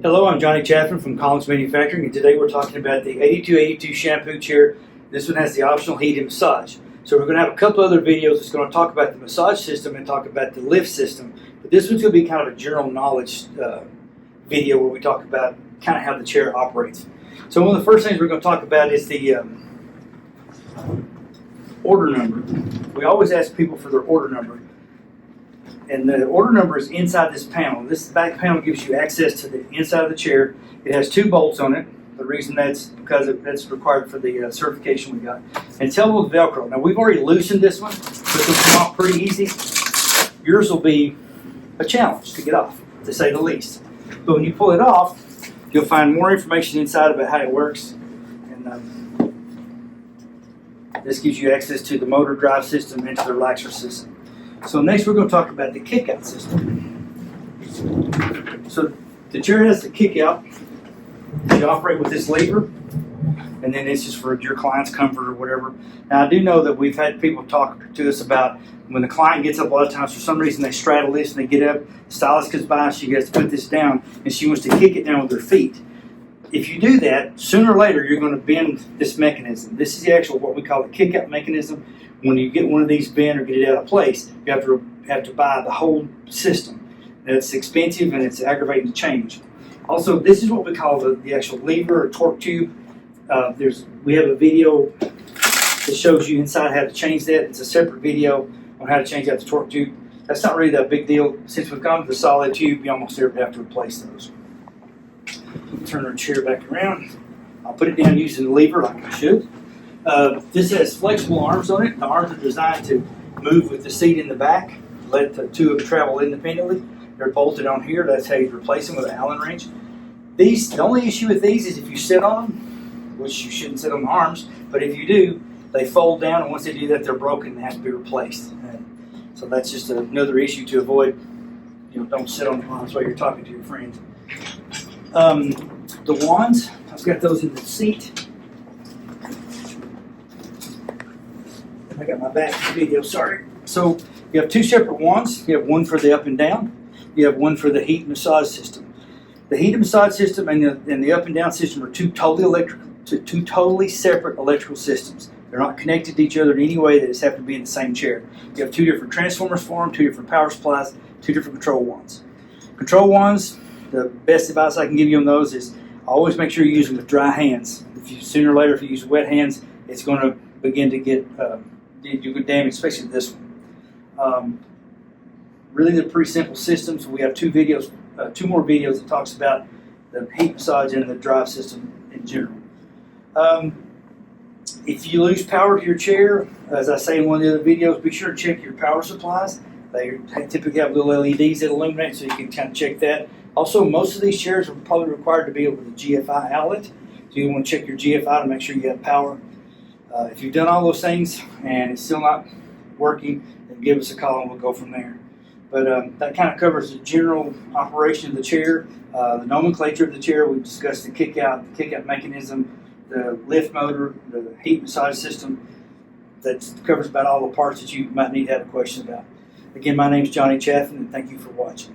Hello, I'm Johnny Chaffin from Collins Manufacturing, and today we're talking about the 8282 shampoo chair. This one has the optional heat and massage. So we're going to have a couple other videos that's going to talk about the massage system and talk about the lift system. But this one's going to be kind of a general knowledge video where we talk about kind of how the chair operates. So one of the first things we're going to talk about is the order number. We always ask people for their order number. And the order number is inside this panel. This back panel gives you access to the inside of the chair. It has 2 bolts on it. The reason that's because that's required for the certification we got. And it's held with Velcro. Now we've already loosened this one, so this will come off pretty easy. Yours will be a challenge to get off, to say the least. But when you pull it off, you'll find more information inside about how it works. And this gives you access to the motor drive system and to the relaxer system. So next we're going to talk about the Kickout system. So the chair has the Kickout. You operate with this lever, and then it's just for your client's comfort or whatever. Now I do know that we've had people talk to us about when the client gets up a lot of times, for some reason they straddle this and they get up, the stylist comes by, she has to put this down, and she wants to kick it down with her feet. If you do that, sooner or later you're going to bend this mechanism. This is the actual, what we call the Kickout mechanism. When you get one of these bent or get it out of place, you have to buy the whole system. That's expensive and it's aggravating to change. Also, this is what we call the actual lever or torque tube. We have a video that shows you inside how to change that. It's a separate video on how to change out the torque tube. That's not really that big deal. Since we've gone to the solid tube, you almost never have to replace those. Turn our chair back around. I'll put it down using the lever like I should. This has flexible arms on it. The arms are designed to move with the seat in the back, let the 2 of them travel independently. They're bolted on here. That's how you replace them with an Allen wrench. The only issue with these is if you sit on them, which you shouldn't sit on the arms, but if you do, they fold down, and once they do that, they're broken and have to be replaced. So that's just another issue to avoid. Don't sit on the arms while you're talking to your friends. The wands, I've got those in the seat. I got my back video, sorry. So you have 2 separate wands. You have one for the up and down. You have one for the heat and massage system. The heat and massage system and the up and down system are two totally separate electrical systems. They're not connected to each other in any way. They just have to be in the same chair. You have 2 different transformers for them, 2 different power supplies, 2 different control wands. Control wands, the best advice I can give you on those is always make sure you use them with dry hands. Sooner or later, if you use wet hands, it's going to begin to get damage, especially this one. Really, they're pretty simple systems. We have 2 more videos that talks about the heat massage and the drive system in general. If you lose power to your chair, as I say in one of the other videos, be sure to check your power supplies. They typically have little LEDs that illuminate, so you can kind of check that. Also, most of these chairs are probably required to be able to GFI outlet, so you want to check your GFI to make sure you have power. If you've done all those things and it's still not working, then give us a call and we'll go from there. But that kind of covers the general operation of the chair, the nomenclature of the chair. We've discussed the kickout mechanism, the lift motor, the heat massage system. That covers about all the parts that you might need to have a question about. Again, my name is Johnny Chaffin, and thank you for watching.